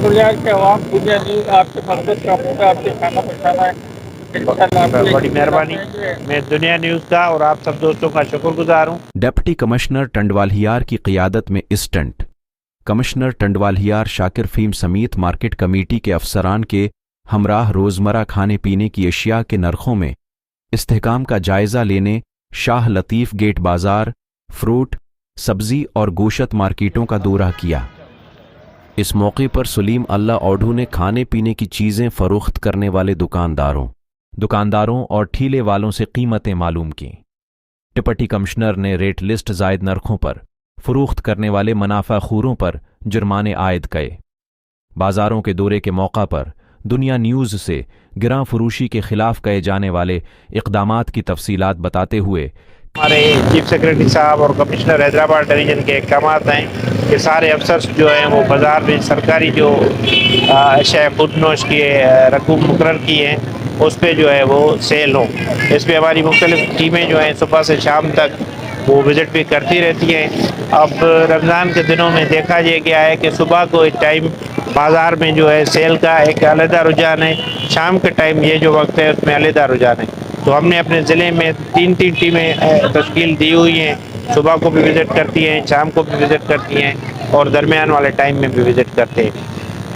ضروریات کے عوام دنیا نیوز آپ کے مقصد کا پورا آپ کے کھانا پہنچانا ہے. انشاءاللہ آپ کو بڑی مہربانی. میں دنیا نیوز کا اور آپ سب دوستوں کا شکر گزار ہوں. ڈپٹی کمشنر ٹنڈوالہیار کی قیادت میں اسٹنٹ. کمشنر ٹنڈوالہیار شاکر فہیم سمیت مارکیٹ کمیٹی کے افسران کے ہمراہ روزمرہ کھانے پینے کی اشیاء کے نرخوں میں استحکام کا جائزہ لینے شاہ لطیف گیٹ بازار، فروٹ، سبزی اور گوشت مارکیٹوں کا دورہ کیا. اس موقع پر سلیم اللہ اوڈھو نے کھانے پینے کی چیزیں فروخت کرنے والے دکانداروں اور ٹھیلے والوں سے قیمتیں معلوم کیں. ڈپٹی کمشنر نے ریٹ لسٹ زائد نرخوں پر فروخت کرنے والے منافع خوروں پر جرمانے عائد کیے. بازاروں کے دورے کے موقع پر دنیا نیوز سے گراں فروشی کے خلاف کیے جانے والے اقدامات کی تفصیلات بتاتے ہوئے ہمارے چیف سیکرٹری صاحب اور کمشنر حیدرآباد ڈویژن کے احکامات ہیں کہ سارے افسرز جو ہیں وہ بازار میں سرکاری جو اشیاء خودنوش کی رقوم مقرر کی ہیں اس پہ جو ہے وہ سیل ہوں. اس پہ ہماری مختلف ٹیمیں جو ہیں صبح سے شام تک وہ وزٹ بھی کرتی رہتی ہیں. اب رمضان کے دنوں میں دیکھا یہ گیا ہے کہ صبح کو ایک ٹائم بازار میں جو ہے سیل کا ایک علیحدہ رجحان ہے، شام کے ٹائم یہ جو وقت ہے اس میں علیحدہ رجحان ہے. تو ہم نے اپنے ضلع میں تین ٹیمیں تشکیل دی ہوئی ہیں. صبح کو بھی وزٹ کرتی ہیں، شام کو بھی وزٹ کرتی ہیں اور درمیان والے ٹائم میں بھی وزٹ کرتے ہیں.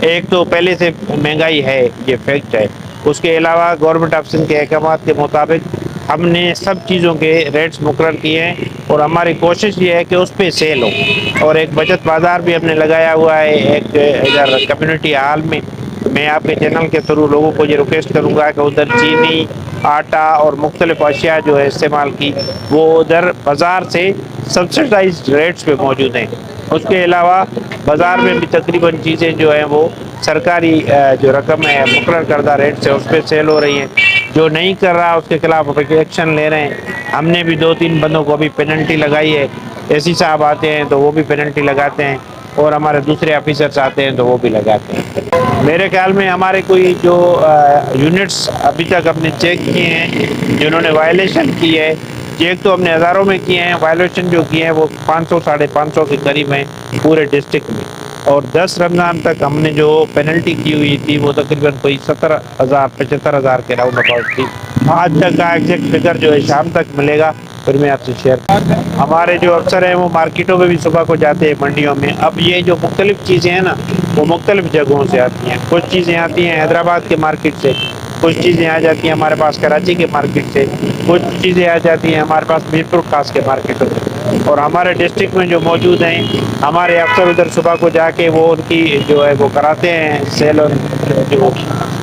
ایک تو پہلے سے مہنگائی ہے، یہ فیکٹ ہے. اس کے علاوہ گورنمنٹ آف سندھ کے احکامات کے مطابق ہم نے سب چیزوں کے ریٹس مقرر کیے ہیں اور ہماری کوشش یہ ہے کہ اس پہ سیل ہو. اور ایک بچت بازار بھی ہم نے لگایا ہوا ہے ایک ادھر کمیونٹی ہال میں. میں آپ کے چینل کے تھرو لوگوں کو یہ ریکویسٹ کروں گا کہ ادھر چینی، آٹا اور مختلف اشیاء جو ہے استعمال کی وہ ادھر بازار سے سبسڈائزڈ ریٹس پہ موجود ہیں. اس کے علاوہ بازار میں بھی تقریباً چیزیں جو ہیں وہ سرکاری جو رقم ہے مقرر کردہ ریٹ سے اس پہ سیل ہو رہی ہیں. جو نہیں کر رہا اس کے خلاف ایکشن لے رہے ہیں. ہم نے بھی 2-3 بندوں کو بھی پینلٹی لگائی ہے. ایسی صاحب آتے ہیں تو وہ بھی پینلٹی لگاتے ہیں اور ہمارے دوسرے آفیسرز آتے ہیں تو وہ بھی لگاتے ہیں. میرے خیال میں ہمارے کوئی جو یونٹس ابھی تک ہم نے چیک کیے ہیں جنہوں نے وائلیشن کی ہے، چیک تو ہم نے ہزاروں میں کیے ہیں، وائلیشن جو کیے ہیں وہ 500-550 کے قریب ہیں پورے ڈسٹرکٹ میں. اور 10 رمضان تک ہم نے جو پینلٹی کی ہوئی تھی وہ تقریباً کوئی 70,000-75,000 کے راؤنڈ اباؤٹ تھی. آج تک کا ایگزیکٹ فگر جو ہے شام تک ملے گا پھر میں آپ سے شیئر کروں. ہمارے جو افسر ہیں وہ مارکیٹوں میں بھی صبح کو جاتے ہیں، منڈیوں میں. اب یہ جو مختلف چیزیں ہیں نا وہ مختلف جگہوں سے آتی ہیں. کچھ چیزیں آتی ہیں حیدرآباد کے مارکیٹ سے، کچھ چیزیں آ جاتی ہیں ہمارے پاس کراچی کے مارکیٹ سے، کچھ چیزیں آ جاتی ہیں ہمارے پاس میر پور خاص کے مارکیٹوں سے. اور ہمارے ڈسٹرکٹ میں جو موجود ہیں ہمارے افسر ادھر صبح کو جا کے وہ ان کی جو ہے وہ کراتے ہیں سیل اور جو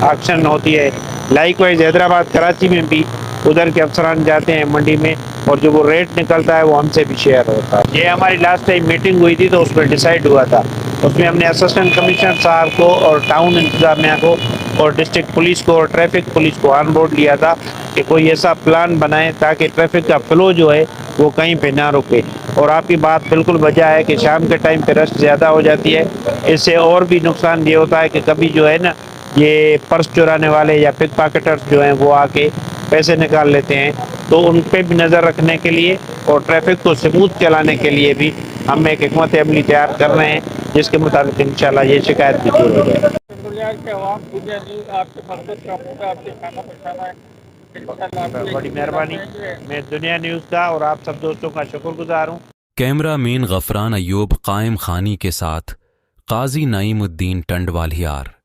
آکشن ہوتی ہے. لائک وائز حیدرآباد کراچی میں بھی ادھر کے افسران جاتے ہیں منڈی میں اور جو وہ ریٹ نکلتا ہے وہ ہم سے بھی شیئر ہوتا ہے. یہ ہماری لاسٹ ٹائم میٹنگ ہوئی تھی تو اس میں ڈیسائیڈ ہوا تھا. اس میں ہم نے اسسٹنٹ کمشنر صاحب کو اور ٹاؤن انتظامیہ کو اور ڈسٹرکٹ پولیس کو اور ٹریفک پولیس کو آن بورڈ لیا تھا کہ کوئی ایسا پلان بنائے تاکہ ٹریفک کا فلو جو ہے وہ کہیں پہ نہ رکے. اور آپ کی بات بالکل وجہ ہے کہ شام کے ٹائم پہ رش زیادہ ہو جاتی ہے. اس سے اور بھی نقصان یہ ہوتا ہے کہ کبھی جو ہے نا یہ پرس چرانے والے یا پک پاکٹرز جو ہیں وہ آ کے پیسے نکال لیتے ہیں. تو ان پہ بھی نظر رکھنے کے لیے اور ٹریفک کو سموتھ چلانے کے لیے بھی ہم ایک حکمت عملی تیار کر رہے ہیں جس کے مطابق انشاءاللہ یہ شکایت بھی دور ہو جائے. ضروریات کے عوام دنیا نیوز آپ کے مقصد کا پورا آپ کے کھانا پہنچانا ہے. انشاءاللہ آپ کو بڑی مہربانی. میں دنیا نیوز کا اور آپ سب دوستوں کا شکر گزار ہوں. کیمرہ مین غفران ایوب قائم خانی کے ساتھ قاضی نعیم الدین ٹنڈوالہیار.